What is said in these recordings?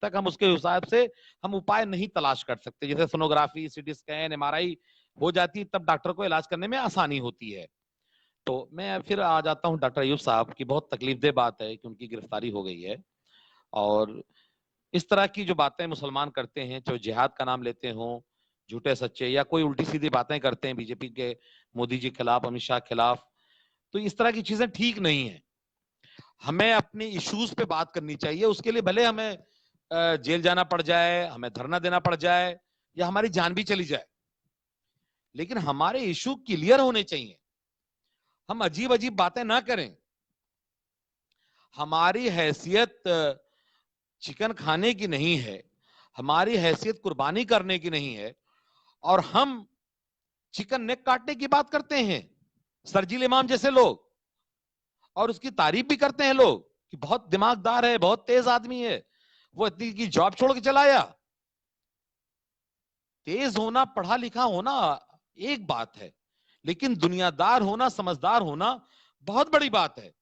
तक हम उसके हिसाब से हम उपाय नहीं तलाश कर सकते। जैसे सोनोग्राफी, सीटी स्कैन, एमआरआई हो जाती है, तब डॉक्टर को इलाज करने में आसानी होती है। तो मैं फिर आ जाता हूँ डॉक्टर अयूब साहब की। बहुत तकलीफदेह बात है कि उनकी गिरफ्तारी हो गई है, और इस तरह की जो बातें मुसलमान करते हैं, चाहे जिहाद का नाम लेते हों, झूठे सच्चे, या कोई उल्टी सीधी बातें करते हैं बीजेपी के, मोदी जी खिलाफ, अमित शाह खिलाफ, तो इस तरह की चीजें ठीक नहीं है। हमें अपने इश्यूज पे बात करनी चाहिए। उसके लिए भले हमें जेल जाना पड़ जाए, हमें धरना देना पड़ जाए, या हमारी जान भी चली जाए, लेकिन हमारे इशू क्लियर होने चाहिए। हम अजीब अजीब बातें ना करें। हमारी हैसियत चिकन खाने की नहीं है, हमारी हैसियत कुर्बानी करने की नहीं है, और हम चिकन नेक काटने की बात करते हैं, सरजील इमाम जैसे लोग, और उसकी तारीफ भी करते हैं लोग कि बहुत दिमागदार है, बहुत तेज आदमी है, वो इतनी की जॉब छोड़ के चला आया। तेज होना, पढ़ा लिखा होना एक बात है, लेकिन दुनियादार होना, समझदार होना बहुत बड़ी बात है।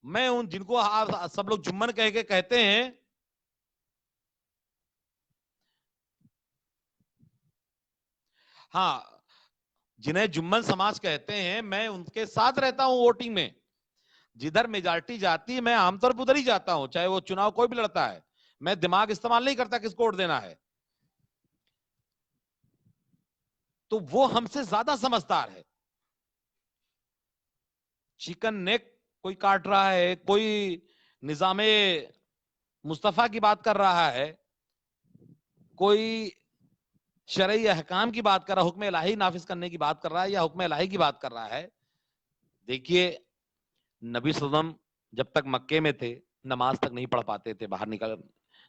मैं उन जिनको आप सब लोग जुम्मन कह के कहते हैं, हाँ, जिन्हें जुम्मन समाज कहते हैं, मैं उनके साथ रहता हूं वोटिंग में। जिधर मेजॉरिटी जाती है मैं आमतौर पर उधर ही जाता हूं, चाहे वो चुनाव कोई भी लड़ता है। मैं दिमाग इस्तेमाल नहीं करता किसको वोट देना है। तो वो हमसे ज्यादा समझदार है। चिकन नेक कोई काट रहा है, कोई निजामे मुस्तफा की बात कर रहा है, कोई शरई अहकाम की बात कर रहा है, हुक्म इलाही नाफिज करने की बात कर रहा है, या हुक्म इलाही की बात कर रहा है। देखिए, नबी सल्लम जब तक मक्के में थे, नमाज तक नहीं पढ़ पाते थे बाहर निकल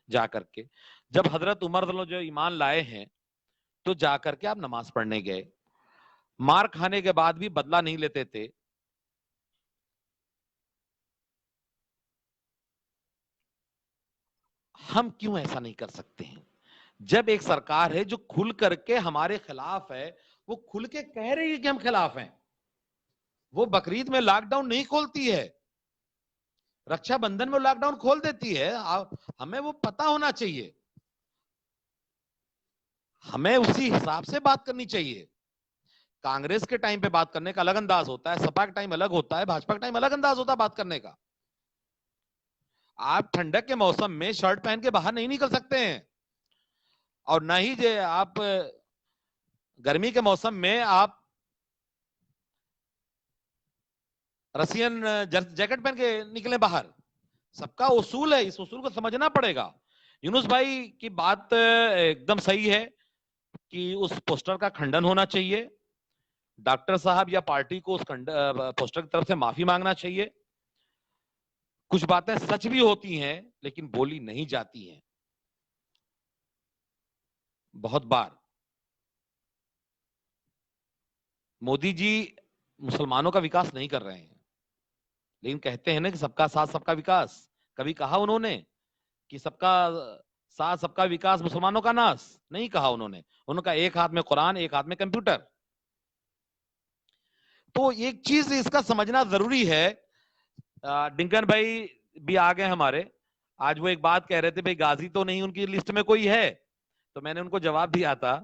जा करके। जब हजरत उमर जो ईमान लाए हैं, तो जाकर के आप नमाज पढ़ने गए। मार खाने के बाद भी बदला नहीं लेते थे। हम क्यों ऐसा नहीं कर सकते हैं? जब एक सरकार है जो खुल करके हमारे खिलाफ है, वो खुल के कह रही है कि हम खिलाफ हैं। वो बकरीद में लॉकडाउन नहीं खोलती है, रक्षाबंधन में लॉकडाउन खोल देती है। हमें वो पता होना चाहिए, हमें उसी हिसाब से बात करनी चाहिए। कांग्रेस के टाइम पे बात करने का अलग अंदाज होता है, सपा का टाइम अलग होता है, भाजपा का टाइम अलग अंदाज होता है बात करने का। आप ठंडक के मौसम में शर्ट पहन के बाहर नहीं निकल सकते हैं, और ना ही जे आप गर्मी के मौसम में आप रसियन जैकेट पहन के निकले बाहर। सबका उसूल है, इस उसूल को समझना पड़ेगा। यूनुस भाई की बात एकदम सही है कि उस पोस्टर का खंडन होना चाहिए। डॉक्टर साहब या पार्टी को उस पोस्टर की तरफ से माफी मांगना चाहिए। कुछ बातें सच भी होती हैं, लेकिन बोली नहीं जाती हैं। बहुत बार मोदी जी मुसलमानों का विकास नहीं कर रहे हैं, लेकिन कहते हैं ना कि सबका साथ सबका विकास। कभी कहा उन्होंने कि सबका साथ सबका विकास, मुसलमानों का नाश? नहीं कहा उन्होंने। उनका एक हाथ में कुरान, एक हाथ में कंप्यूटर। तो एक चीज इसका समझना जरूरी है। डिंकन भाई भी आ गए हमारे। आज वो एक बात कह रहे थे, भाई गाजी तो नहीं उनकी लिस्ट में कोई है। तो मैंने उनको जवाब दिया था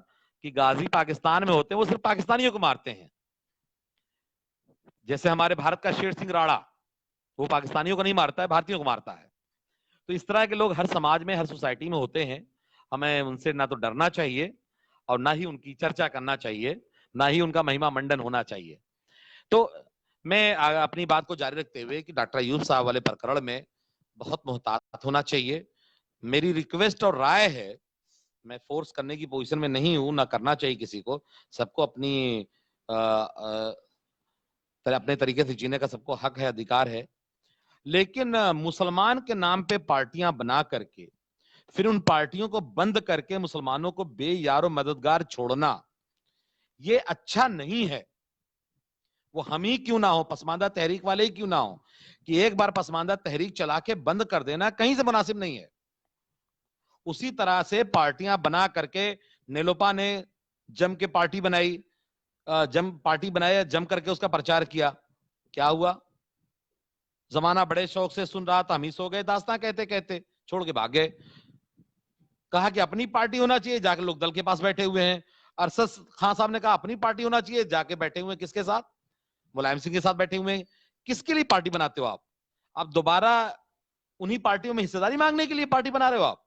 कि गाजी पाकिस्तान में होते हैं, वो सिर्फ पाकिस्तानियों को मारते हैं। जैसे हमारे भारत का शेर सिंह राणा, वो पाकिस्तानियों को नहीं मारता है, भारतीयों को मारता है। तो इस तरह के लोग हर समाज में, हर सोसाइटी में होते हैं। हमें उनसे ना तो डरना चाहिए, और ना ही उनकी चर्चा करना चाहिए, ना ही उनका महिमा मंडन होना चाहिए। तो मैं अपनी बात को जारी रखते हुए कि डॉक्टर अयूब साहब वाले प्रकरण में बहुत मोहतात होना चाहिए। मेरी रिक्वेस्ट और राय है, मैं फोर्स करने की पोजीशन में नहीं हूं, ना करना चाहिए किसी को। सबको अपनी अपने तरीके से जीने का सबको हक है, अधिकार है। लेकिन मुसलमान के नाम पे पार्टियां बना करके फिर उन पार्टियों को बंद करके मुसलमानों को बेयारो मददगार छोड़ना, ये अच्छा नहीं है। वो हम ही क्यों ना हो, पसमानदा तहरीक वाले ही क्यों ना हो, कि एक बार पसमानदा तहरीक चला के बंद कर देना कहीं से मुनासिब नहीं है। उसी तरह से पार्टियां बना करके, नेलोपा ने जम के पार्टी बनाई, जम पार्टी बनाया, जम करके उसका प्रचार किया। क्या हुआ? जमाना बड़े शौक से सुन रहा था, हम ही सो गए दास्तां कहते कहते, छोड़ के भाग गए। कहा कि अपनी पार्टी होना चाहिए, जाके लोकदल के पास बैठे हुए हैं। अरशद खान साहब ने कहा अपनी पार्टी होना चाहिए, जाके बैठे हुए हैं किसके साथ? मुलायम सिंह के साथ बैठे हुए हैं। किसके लिए पार्टी बनाते हो आप दोबारा उन्हीं पार्टियों में हिस्सेदारी मांगने के लिए पार्टी बना रहे हो आप?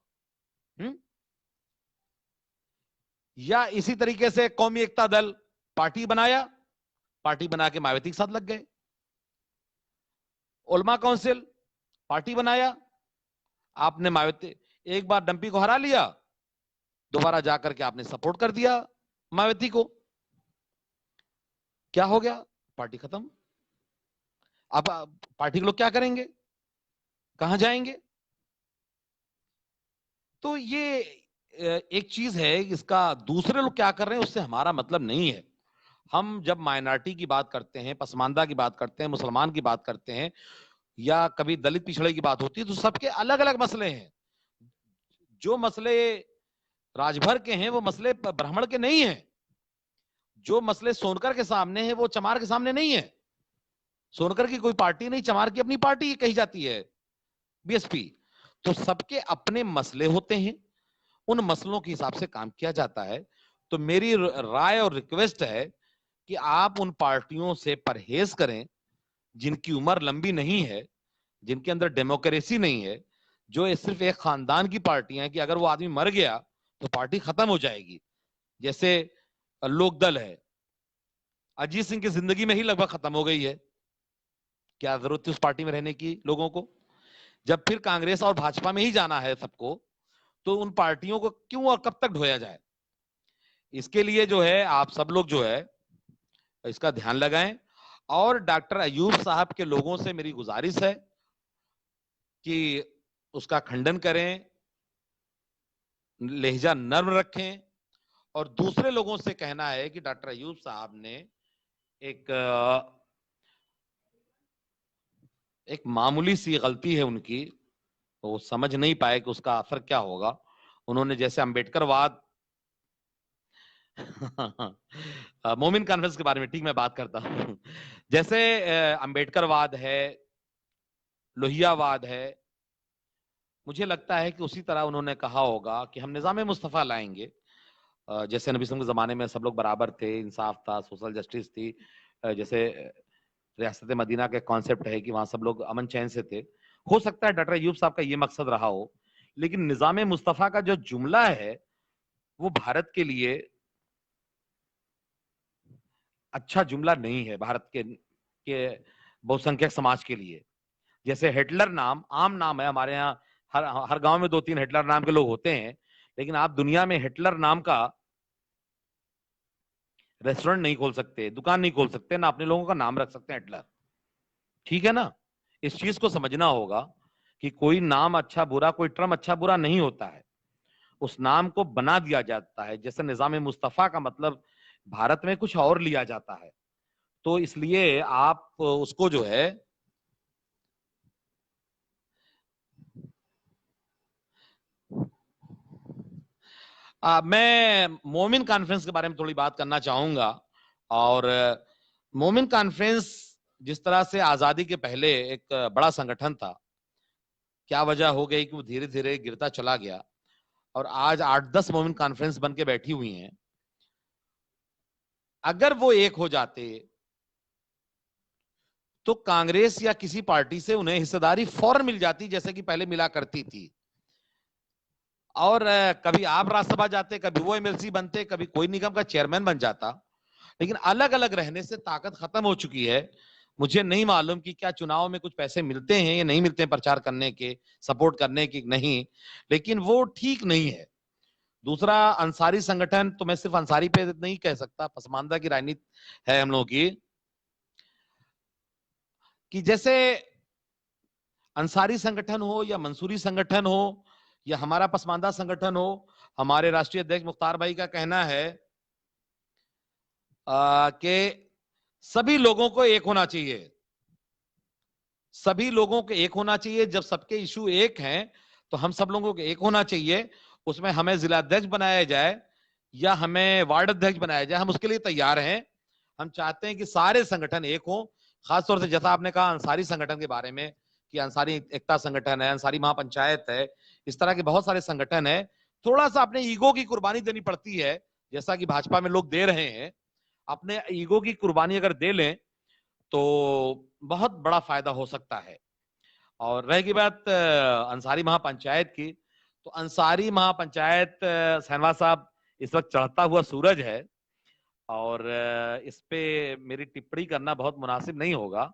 या इसी तरीके से कौमी एकता दल पार्टी बनाया, पार्टी बना के मायावती के साथ लग गए। उलमा काउंसिल पार्टी बनाया, आपने मायावती, एक बार डंपी को हरा लिया, दोबारा जाकर के आपने सपोर्ट कर दिया मायावती को। क्या हो गया? पार्टी खत्म। अब पार्टी के लोग क्या करेंगे, कहां जाएंगे? तो ये एक चीज है, इसका दूसरे लोग क्या कर रहे हैं उससे हमारा मतलब नहीं है। हम जब माइनॉरिटी की बात करते हैं, पसमानदा की बात करते हैं, मुसलमान की बात करते हैं, या कभी दलित पिछड़े की बात होती है, तो सबके अलग अलग मसले हैं। जो मसले राजभर के हैं वो मसले ब्राह्मण के नहीं हैं। जो मसले सोनकर के सामने हैं वो चमार के सामने नहीं है। सोनकर की कोई पार्टी नहीं, चमार की अपनी पार्टी कही जाती है, बीएसपी। तो सबके अपने मसले होते हैं, उन मसलों के हिसाब से काम किया जाता है। तो मेरी राय और रिक्वेस्ट है कि आप उन पार्टियों से परहेज करें जिनकी उम्र लंबी नहीं है, जिनके अंदर डेमोक्रेसी नहीं है, जो सिर्फ एक खानदान की पार्टियां हैं कि अगर वो आदमी मर गया तो पार्टी खत्म हो जाएगी। जैसे लोकदल है, अजीत सिंह की जिंदगी में ही लगभग खत्म हो गई है, क्या जरूरत थी उस पार्टी में रहने की लोगों को? जब फिर कांग्रेस और भाजपा में ही जाना है सबको, तो उन पार्टियों को क्यों और कब तक ढोया जाए? इसके लिए जो है आप सब लोग जो है इसका ध्यान लगाएं। और डॉक्टर अयूब साहब के लोगों से मेरी गुजारिश है कि उसका खंडन करें, लहजा नर्म रखें। और दूसरे लोगों से कहना है कि डॉक्टर अयूब साहब ने एक मामूली सी गलती है उनकी, तो वो समझ नहीं पाए कि उसका असर क्या होगा। उन्होंने जैसे अंबेडकरवाद मोमिन कॉन्फ्रेंस के बारे में ठीक मैं बात करता हूं। जैसे अंबेडकरवाद है, लोहियावाद है, मुझे लगता है कि उसी तरह उन्होंने कहा होगा कि हम निजाम मुस्तफा लाएंगे। जैसे नबी सल्लल्लाहु अलैहि वसल्लम के जमाने में सब लोग बराबर थे, इंसाफ था, सोशल जस्टिस थी। जैसे रियासत मदीना का कॉन्सेप्ट है कि वहां सब लोग अमन चैन से थे। हो सकता है डॉक्टर अयूब साहब का ये मकसद रहा हो, लेकिन निजाम मुस्तफा का जो जुमला है वो भारत के लिए अच्छा जुमला नहीं है, भारत के बहुसंख्यक समाज के लिए। जैसे हिटलर नाम आम नाम है हमारे यहाँ, हर गांव में 2-3 हिटलर नाम के लोग होते हैं, लेकिन आप दुनिया में हिटलर नाम का रेस्टोरेंट नहीं खोल सकते, दुकान नहीं खोल सकते, ना अपने लोगों का नाम रख सकते हैं हिटलर। ठीक है ना? इस चीज को समझना होगा कि कोई नाम अच्छा बुरा, कोई टर्म अच्छा बुरा नहीं होता है, उस नाम को बना दिया जाता है। जैसे निजाम मुस्तफा का मतलब भारत में कुछ और लिया जाता है, तो इसलिए आप उसको जो है मैं मोमिन कॉन्फ्रेंस के बारे में थोड़ी बात करना चाहूंगा। और मोमिन कॉन्फ्रेंस जिस तरह से आजादी के पहले एक बड़ा संगठन था, क्या वजह हो गई कि वो धीरे धीरे गिरता चला गया और आज 8-10 मोमिन कॉन्फ्रेंस बन के बैठी हुई हैं। अगर वो एक हो जाते तो कांग्रेस या किसी पार्टी से उन्हें हिस्सेदारी फौरन मिल जाती, जैसे कि पहले मिला करती थी। और कभी आप राज्यसभा जाते, कभी वो एमएलसी बनते, कभी कोई निगम का चेयरमैन बन जाता। लेकिन अलग अलग रहने से ताकत खत्म हो चुकी है। मुझे नहीं मालूम कि क्या चुनाव में कुछ पैसे मिलते हैं या नहीं मिलते हैं प्रचार करने के, सपोर्ट करने की नहीं, लेकिन वो ठीक नहीं है। दूसरा, अंसारी संगठन, तो मैं सिर्फ अंसारी पे नहीं कह सकता, पसमानदा की राजनीति है हम लोगों की, कि जैसे अंसारी संगठन हो या मंसूरी संगठन हो या हमारा पसमानदा संगठन हो, हमारे राष्ट्रीय अध्यक्ष मुख्तार भाई का कहना है कि सभी लोगों को एक होना चाहिए। सभी लोगों को एक होना चाहिए। जब सबके इशू एक हैं तो हम सब लोगों को एक होना चाहिए। उसमें हमें जिला अध्यक्ष बनाया जाए या हमें वार्ड अध्यक्ष बनाया जाए, हम उसके लिए तैयार हैं। हम चाहते हैं कि सारे संगठन एक हों। खासतौर से जैसा आपने कहा अंसारी संगठन के बारे में, कि अंसारी एकता संगठन है, अंसारी महापंचायत है, इस तरह के बहुत सारे संगठन है थोड़ा सा अपने ईगो की कुर्बानी देनी पड़ती है, जैसा कि भाजपा में लोग दे रहे हैं। अपने ईगो की कुर्बानी अगर दे लें तो बहुत बड़ा फायदा हो सकता है। और रहेगी बात अंसारी महापंचायत की, तो अंसारी महापंचायत सहनवाज साहब इस वक्त चढ़ता हुआ सूरज है, और इस पे मेरी टिप्पणी करना बहुत मुनासिब नहीं होगा।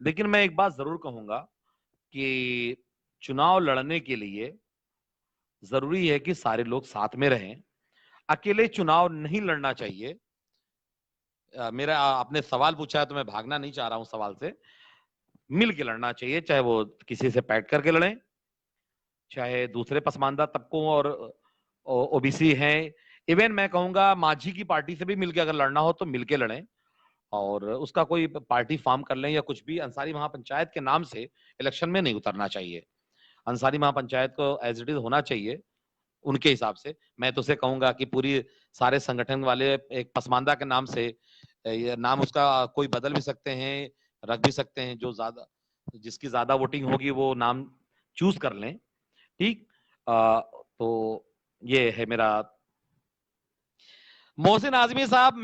लेकिन मैं एक बात जरूर कहूंगा कि चुनाव लड़ने के लिए जरूरी है कि सारे लोग साथ में रहें। अकेले चुनाव नहीं लड़ना चाहिए। मेरा आपने सवाल पूछा है तो मैं भागना नहीं चाह रहा हूं सवाल से। मिल के लड़ना चाहिए, चाहे वो किसी से पैठ करके लड़ें, चाहे दूसरे पसमानदा तबकों और ओबीसी हैं। इवन मैं कहूंगा मांझी की पार्टी से भी मिलके अगर लड़ना हो तो मिलके लड़ें, और उसका कोई पार्टी फॉर्म कर लें या कुछ भी। अंसारी महापंचायत के नाम से इलेक्शन में नहीं उतरना चाहिए। अंसारी महापंचायत को एज इट इज होना चाहिए उनके हिसाब से। मैं तो उसे कहूंगा कि पूरी सारे संगठन वाले एक पसमानदा के नाम से ये नाम उसका कोई बदल भी सकते हैं, रख भी सकते हैं, जो ज्यादा जिसकी ज्यादा वोटिंग होगी वो नाम चूज कर लें। ठीक। तो ये है मेरा। मोहसिन आजमी साहब,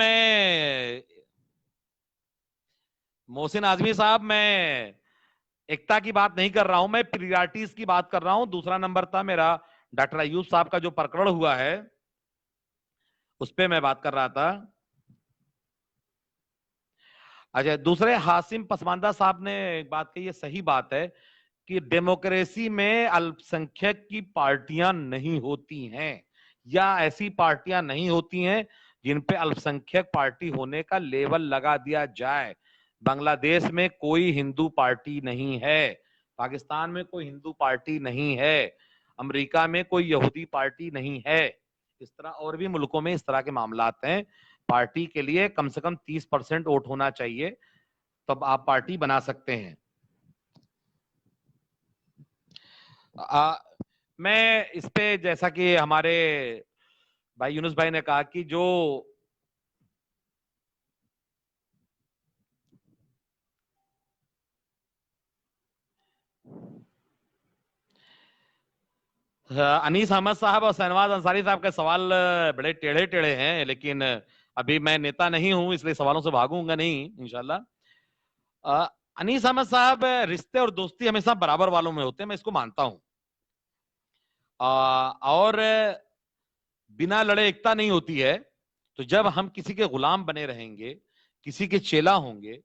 मैं एकता की बात नहीं कर रहा हूं, मैं प्रियरिटीज की बात कर रहा हूं। दूसरा नंबर था मेरा डॉक्टर अयूब साहब का जो प्रकरण हुआ है उस पर मैं बात कर रहा था। अच्छा, दूसरे हासिम पसमानदा साहब ने एक बात कही है, सही बात है कि डेमोक्रेसी में अल्पसंख्यक की पार्टियां नहीं होती हैं, या ऐसी पार्टियां नहीं होती हैं जिन पे अल्पसंख्यक पार्टी होने का लेबल लगा दिया जाए। बांग्लादेश में कोई हिंदू पार्टी नहीं है, पाकिस्तान में कोई हिंदू पार्टी नहीं है, अमेरिका में कोई यहूदी पार्टी नहीं है। इस तरह और भी मुल्कों में इस तरह के मामलात हैं। पार्टी के लिए कम से कम 30% वोट होना चाहिए, तब आप पार्टी बना सकते हैं। मैं इस पे, जैसा कि हमारे भाई यूनुस भाई ने कहा कि जो अनीस अहमद साहब और शहनवाज अंसारी साहब के सवाल बड़े टेढ़े टेढ़े हैं, लेकिन अभी मैं नेता नहीं हूं इसलिए सवालों से भागूंगा नहीं इंशाल्लाह। अनीस अहमद साहब, रिश्ते और दोस्ती हमेशा बराबर वालों में होते हैं, मैं इसको मानता हूं। और बिना लड़े एकता नहीं होती है। तो जब हम किसी के गुलाम बने रहेंगे, किसी के चेला होंगे,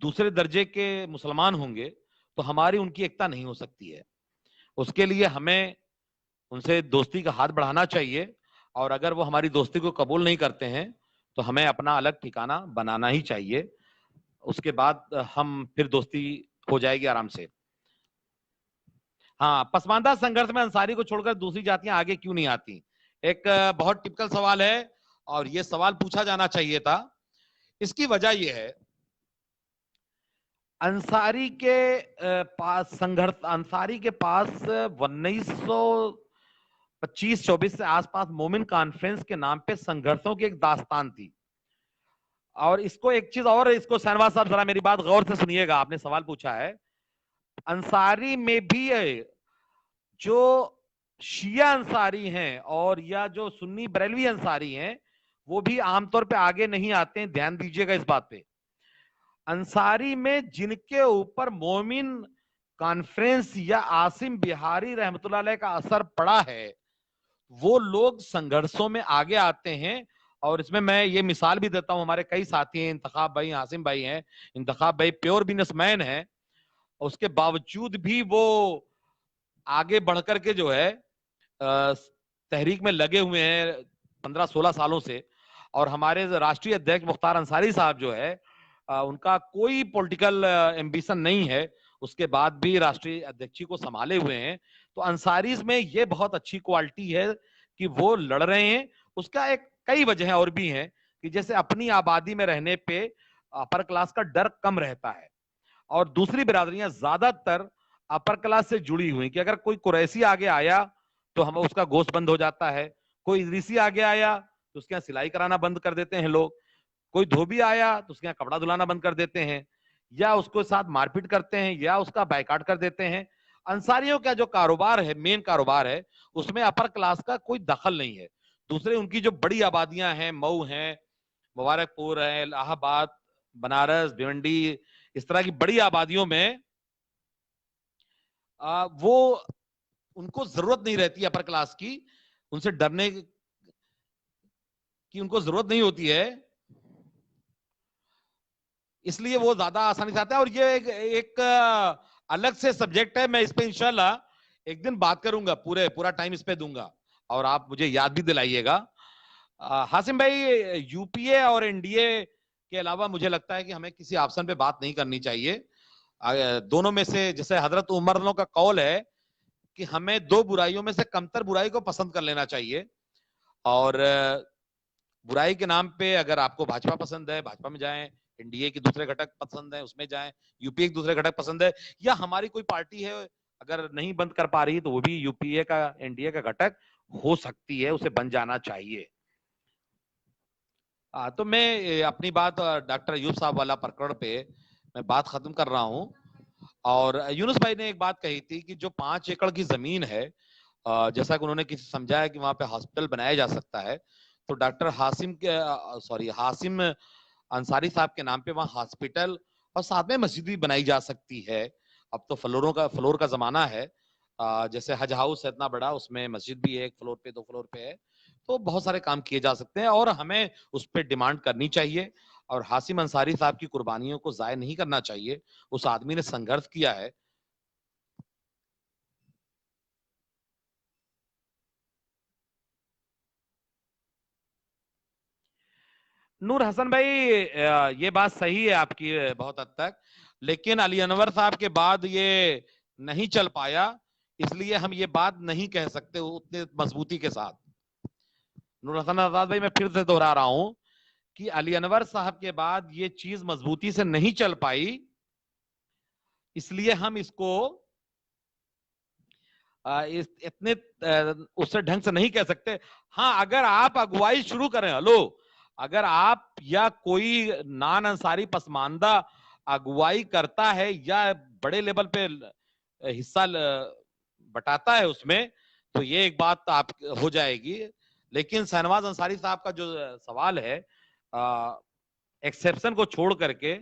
दूसरे दर्जे के मुसलमान होंगे, तो हमारी उनकी एकता नहीं हो सकती है। उसके लिए हमें उनसे दोस्ती का हाथ बढ़ाना चाहिए, और अगर वो हमारी दोस्ती को कबूल नहीं करते हैं तो हमें अपना अलग ठिकाना बनाना ही चाहिए। उसके बाद हम फिर दोस्ती हो जाएगी आराम से। हाँ, पसमानदा संघर्ष में अंसारी को छोड़कर दूसरी जातियां आगे क्यों नहीं आती? एक बहुत टिपिकल सवाल है, और ये सवाल पूछा जाना चाहिए था। इसकी वजह यह है, अंसारी के पास संघर्ष, अंसारी के पास 1925-24 से आसपास मोमिन कॉन्फ्रेंस के नाम पे संघर्षों की एक दास्तान थी। और इसको एक चीज और, इसको शहनवाज साहब जरा मेरी बात गौर से सुनिएगा, आपने सवाल पूछा है। अंसारी में भी जो शिया अंसारी हैं और या जो सुन्नी बरेलवी अंसारी हैं वो भी आमतौर पे आगे नहीं आते हैं, ध्यान दीजिएगा इस बात पे। अंसारी में जिनके ऊपर मोमिन कॉन्फ्रेंस या आसिम बिहारी रहमतुल्लाह अलैह का असर पड़ा है वो लोग संघर्षों में आगे आते हैं। और इसमें मैं ये मिसाल भी देता हूं, हमारे कई साथी हैं, इंतखाब भाई, आसिम भाई हैं। इंतखाब भाई प्योर बिजनेसमैन हैं, उसके बावजूद भी वो आगे बढ़कर के जो है तहरीक में लगे हुए हैं 15-16 सालों से। और हमारे राष्ट्रीय अध्यक्ष मुख्तार अंसारी साहब जो है उनका कोई पॉलिटिकल एम्बिशन नहीं है, उसके बाद भी राष्ट्रीय अध्यक्षी को संभाले हुए हैं। तो अंसारीज में ये बहुत अच्छी क्वालिटी है कि वो लड़ रहे हैं। उसका एक कई वजह और भी हैं कि जैसे अपनी आबादी में रहने पे अपर क्लास का डर कम रहता है, और दूसरी बिरादरियां ज्यादातर अपर क्लास से जुड़ी हुई कि अगर कोई कुरैशी आगे आया तो हम उसका गोश्त बंद हो जाता है, कोई इदरीसी आगे आया तो उसके यहाँ सिलाई कराना बंद कर देते हैं लोग, कोई धोबी आया तो उसके यहाँ कपड़ा धुलाना बंद कर देते हैं, या उसको साथ मारपीट करते हैं, या उसका बायकाट कर देते हैं। अंसारियों का जो कारोबार है, मेन कारोबार है, उसमें अपर क्लास का कोई दखल नहीं है। दूसरे उनकी जो बड़ी आबादियां हैं, मऊ हैं, मुबारकपुर है, इलाहाबाद, बनारस, भिवंडी, इस तरह की बड़ी आबादियों में वो उनको जरूरत नहीं रहती अपर क्लास की, उनसे डरने की उनको जरूरत नहीं होती है, इसलिए वो ज्यादा आसानी से आता है। और ये एक अलग से सब्जेक्ट है, मैं इस पे इंशाल्लाह एक दिन बात करूंगा, पूरा टाइम इस पे दूंगा और आप मुझे याद भी दिलाइएगा। हासिम भाई, यूपीए और एनडीए के अलावा मुझे लगता है कि हमें किसी ऑप्शन पे बात नहीं करनी चाहिए। दोनों में से, जैसे हजरत उमर का कौल है कि हमें दो बुराइयों में से कमतर बुराई को पसंद कर लेना चाहिए। और बुराई के नाम पे अगर आपको भाजपा पसंद है, भाजपा में जाएं, एनडीए के दूसरे घटक पसंद है, उसमें जाएं, यूपीए के दूसरे घटक पसंद है, या हमारी कोई पार्टी है अगर नहीं बंद कर पा रही तो वो भी यूपीए का, एनडीए का घटक हो सकती है, उसे बन जाना चाहिए। तो मैं अपनी बात डॉक्टर अयूब साहब वाला प्रकरण पे मैं बात खत्म कर रहा हूं। और यूनुस भाई ने एक बात कही थी कि जो 5 एकड़ की जमीन है, जैसा कि उन्होंने किसी समझाया कि वहां पे हॉस्पिटल बनाया जा सकता है, तो डॉक्टर हासिम अंसारी साहब के नाम पे वहां हॉस्पिटल और साथ में मस्जिद भी बनाई जा सकती है। अब तो फ्लोर का जमाना है। जैसे हज हाउस है इतना बड़ा, उसमें मस्जिद भी है, 1 फ्लोर पे 2 फ्लोर पे है, तो बहुत सारे काम किए जा सकते हैं और हमें उस पर डिमांड करनी चाहिए। और हासिम अंसारी साहब की कुर्बानियों को जाया नहीं करना चाहिए। उस आदमी ने संघर्ष किया है। नूर हसन भाई, ये बात सही है आपकी बहुत हद तक, लेकिन अली अनवर साहब के बाद ये नहीं चल पाया, इसलिए हम ये बात नहीं कह सकते उतने मजबूती के साथ। नूर हसन आजाद भाई, मैं फिर से दोहरा रहा हूं कि अली अनवर साहब के बाद ये चीज मजबूती से नहीं चल पाई, इसलिए हम इसको इतने उससे ढंग से नहीं कह सकते। हाँ, अगर आप अगुवाई शुरू करें, हेलो, अगर आप या कोई नान अंसारी पसमानदा अगुवाई करता है या बड़े लेवल पे हिस्सा बटाता है उसमें, तो ये एक बात आप हो जाएगी। लेकिन शहनवाज अंसारी साहब का जो सवाल है, एक्सेप्शन को छोड़ करके,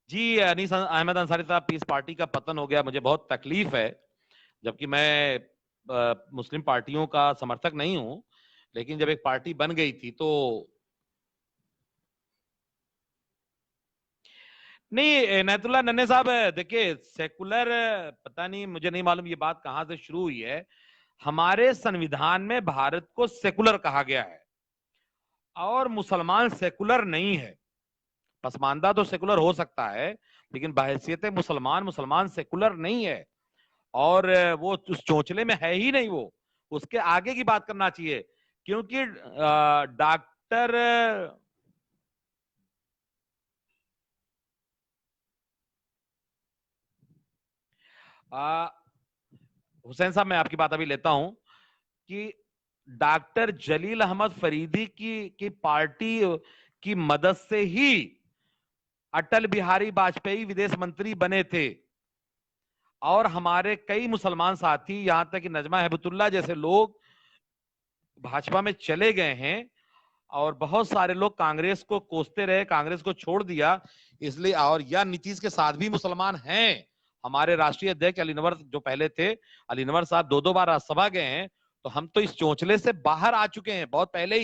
जी अनीस अहमद अंसारी साहब, पीस पार्टी का पतन हो गया, मुझे बहुत तकलीफ है, जबकि मैं मुस्लिम पार्टियों का समर्थक नहीं हूं, लेकिन जब एक पार्टी बन गई थी तो नहीं। नैतुल्लाह नन्हे साहब, देखिए, सेकुलर, पता नहीं, मुझे नहीं मालूम ये बात कहां से शुरू हुई है। हमारे संविधान में भारत को सेकुलर कहा गया है और मुसलमान सेकुलर नहीं है। पसमानदा तो सेकुलर हो सकता है, लेकिन बहैसियत मुसलमान, मुसलमान सेकुलर नहीं है। और वो उस चोंचले में है ही नहीं, वो उसके आगे की बात करना चाहिए। क्योंकि डॉक्टर हुसैन साहब, मैं आपकी बात अभी लेता हूं कि डॉक्टर जलील अहमद फरीदी की पार्टी की मदद से ही अटल बिहारी वाजपेयी विदेश मंत्री बने थे। और हमारे कई मुसलमान साथी, यहां तक कि नजमा हेबतुल्ला जैसे लोग भाजपा में चले गए हैं, और बहुत सारे लोग कांग्रेस को कोसते रहे, कांग्रेस को छोड़ दिया, इसलिए। और या नीतीश के साथ भी मुसलमान हैं। हमारे राष्ट्रीय अध्यक्ष अली नवर जो पहले थे, अली नवर साहब 2 बार राज्यसभा गए हैं, तो हम तो इस चोंचले से बाहर आ चुके हैं बहुत पहले ही।